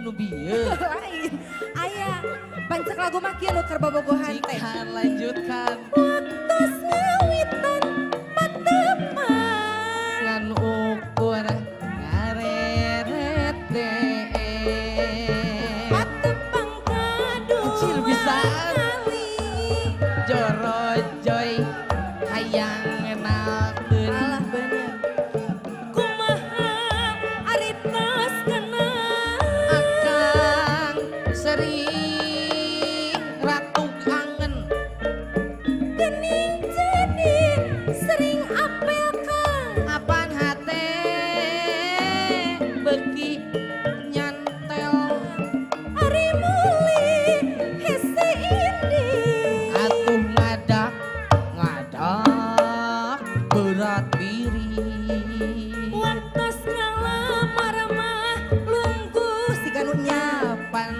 nu bieu. Lain. Aya, bancak lagu mah kieu nu keur bobogohan teh. Cikan lanjutkan. Waktu sawitan pateman. Ngan ukur ngareret deh. Patepang kadua Kecil bisaan. kali. Jorojoy hayang ngenakeun. Alah bener. Kumaha ari tos kenal. Akang sering ratu angen. Gening jadi sering apel kang. Apaan hate beki nyantel. Ari muli hese indi. Atuh ngadak berat diri. Waktos ngalamar mah lungguh si ganunya. Kapan